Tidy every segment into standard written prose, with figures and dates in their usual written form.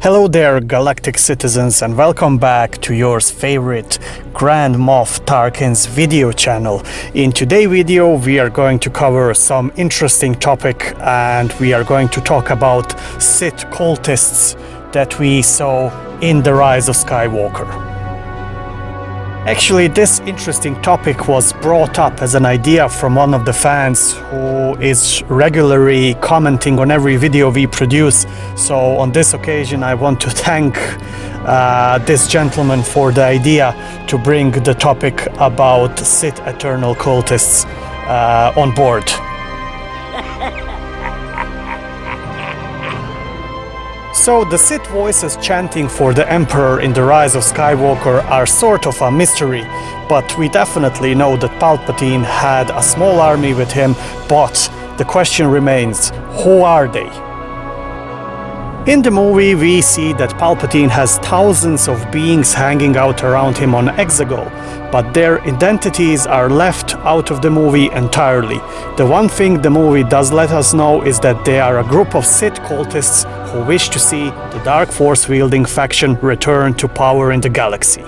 Hello there, galactic citizens, and welcome back to yours favorite Grand Moff Tarkin's video channel. In today's video we are going to cover some interesting topic, and we are going to talk about Sith Cultists that we saw in the Rise of Skywalker. Actually, this interesting topic was brought up as an idea from one of the fans who is regularly commenting on every video we produce. So on this occasion I want to thank this gentleman for the idea to bring the topic about Sith Eternal Cultists on board. So the Sith voices chanting for the Emperor in the Rise of Skywalker are sort of a mystery, but we definitely know that Palpatine had a small army with him, but the question remains, who are they? In the movie we see that Palpatine has thousands of beings hanging out around him on Exegol, but their identities are left out of the movie entirely. The one thing the movie does let us know is that they are a group of Sith cultists who wish to see the Dark Force-wielding faction return to power in the galaxy.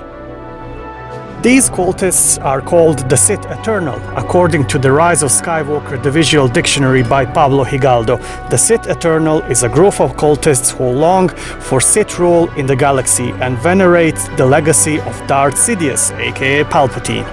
These cultists are called the Sith Eternal. According to the Rise of Skywalker, the visual dictionary by Pablo Higaldo, the Sith Eternal is a group of cultists who long for Sith rule in the galaxy and venerate the legacy of Darth Sidious, aka Palpatine.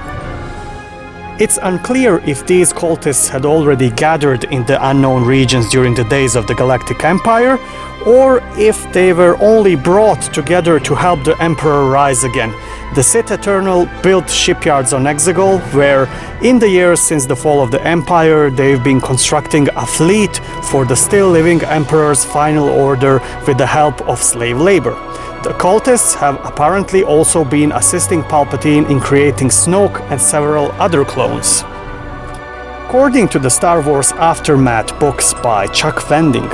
It's unclear if these cultists had already gathered in the unknown regions during the days of the Galactic Empire, or if they were only brought together to help the Emperor rise again. The Sith Eternal built shipyards on Exegol, where in the years since the fall of the Empire they've been constructing a fleet for the still living Emperor's final order with the help of slave labor. The cultists have apparently also been assisting Palpatine in creating Snoke and several other clones. According to the Star Wars Aftermath books by Chuck Vending,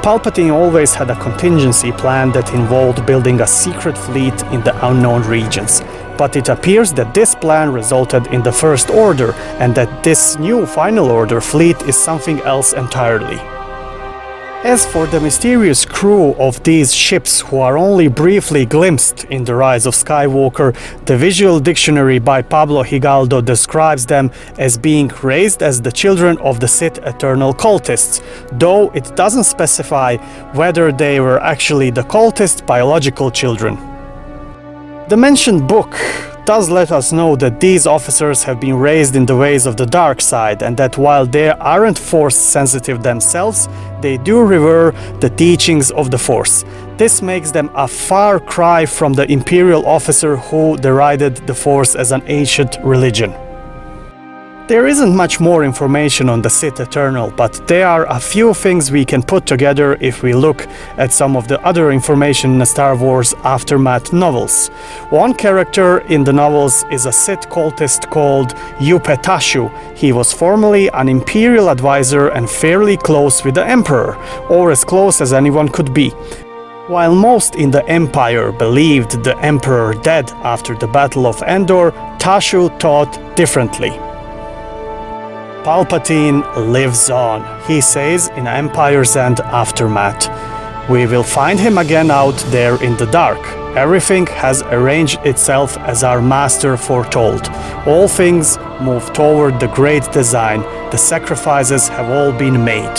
Palpatine always had a contingency plan that involved building a secret fleet in the unknown regions. But it appears that this plan resulted in the First Order, and that this new Final Order fleet is something else entirely. As for the mysterious crew of these ships who are only briefly glimpsed in the Rise of Skywalker, the visual dictionary by Pablo Higaldo describes them as being raised as the children of the Sith Eternal Cultists, though it doesn't specify whether they were actually the cultists' biological children. The mentioned book does let us know that these officers have been raised in the ways of the dark side, and that while they aren't force sensitive themselves, they do revere the teachings of the Force. This makes them a far cry from the Imperial officer who derided the Force as an ancient religion. There isn't much more information on the Sith Eternal, but there are a few things we can put together if we look at some of the other information in the Star Wars Aftermath novels. One character in the novels is a Sith cultist called Yupe Tashu. He was formerly an Imperial advisor and fairly close with the Emperor, or as close as anyone could be. While most in the Empire believed the Emperor dead after the Battle of Endor, Tashu thought differently. Palpatine lives on, he says in Empire's End Aftermath. We will find him again out there in the dark. Everything has arranged itself as our master foretold. All things move toward the great design. The sacrifices have all been made.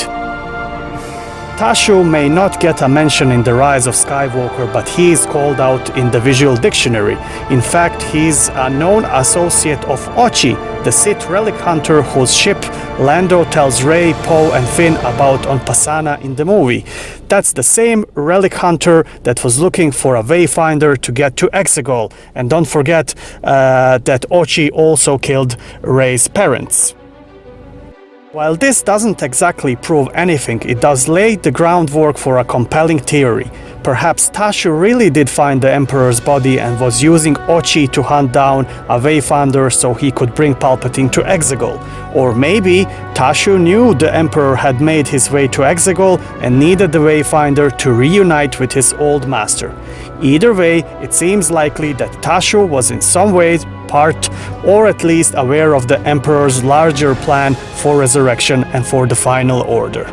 Tashu may not get a mention in the Rise of Skywalker, but he is called out in the visual dictionary. In fact, he's a known associate of Ochi, the Sith relic hunter whose ship Lando tells Rey, Poe and Finn about on Pasaana in the movie. That's the same relic hunter that was looking for a wayfinder to get to Exegol. And don't forget that Ochi also killed Rey's parents. While this doesn't exactly prove anything, it does lay the groundwork for a compelling theory. Perhaps Tashu really did find the Emperor's body and was using Ochi to hunt down a wayfinder so he could bring Palpatine to Exegol. Or maybe Tashu knew the Emperor had made his way to Exegol and needed the wayfinder to reunite with his old master. Either way, it seems likely that Tashu was in some way part, or at least aware of the Emperor's larger plan for resurrection and for the Final Order.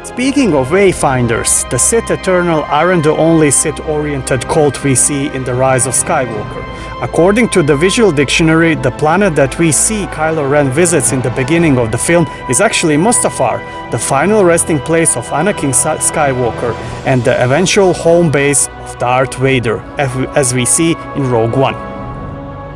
Speaking of Wayfinders, the Sith Eternal aren't the only Sith-oriented cult we see in the Rise of Skywalker. According to the visual dictionary, the planet that we see Kylo Ren visits in the beginning of the film is actually Mustafar, the final resting place of Anakin Skywalker and the eventual home base of Darth Vader, as we see in Rogue One.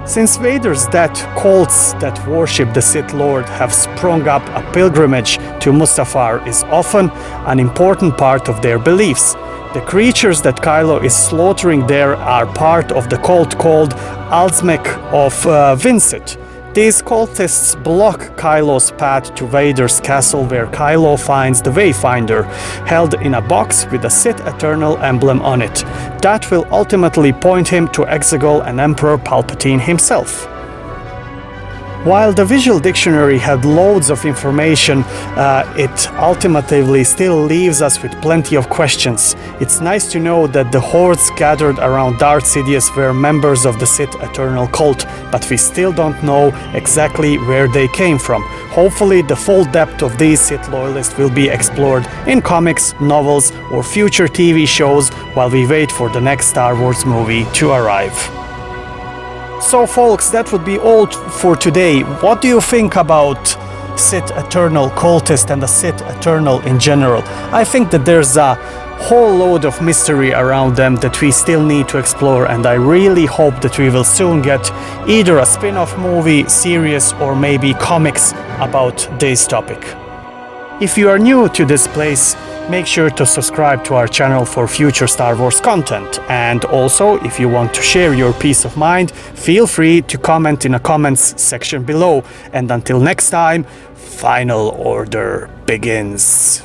Since Vader's death, cults that worship the Sith Lord have sprung up. A pilgrimage to Mustafar is often an important part of their beliefs. The creatures that Kylo is slaughtering there are part of the cult called Alzmec of Vincit. These cultists block Kylo's path to Vader's castle, where Kylo finds the Wayfinder, held in a box with a Sith Eternal emblem on it. That will ultimately point him to Exegol and Emperor Palpatine himself. While the visual dictionary had loads of information, it ultimately still leaves us with plenty of questions. It's nice to know that the hordes gathered around Darth Sidious were members of the Sith Eternal cult, but we still don't know exactly where they came from. Hopefully the full depth of these Sith loyalists will be explored in comics, novels, or future TV shows while we wait for the next Star Wars movie to arrive. So folks, that would be all for today. What do you think about Sith Eternal cultist and the Sith Eternal in general? I think that there's a whole load of mystery around them that we still need to explore, and I really hope that we will soon get either a spin-off movie, series, or maybe comics about this topic. If you are new to this place, make sure to subscribe to our channel for future Star Wars content. And also, if you want to share your peace of mind, feel free to comment in the comments section below. And until next time, Final Order begins.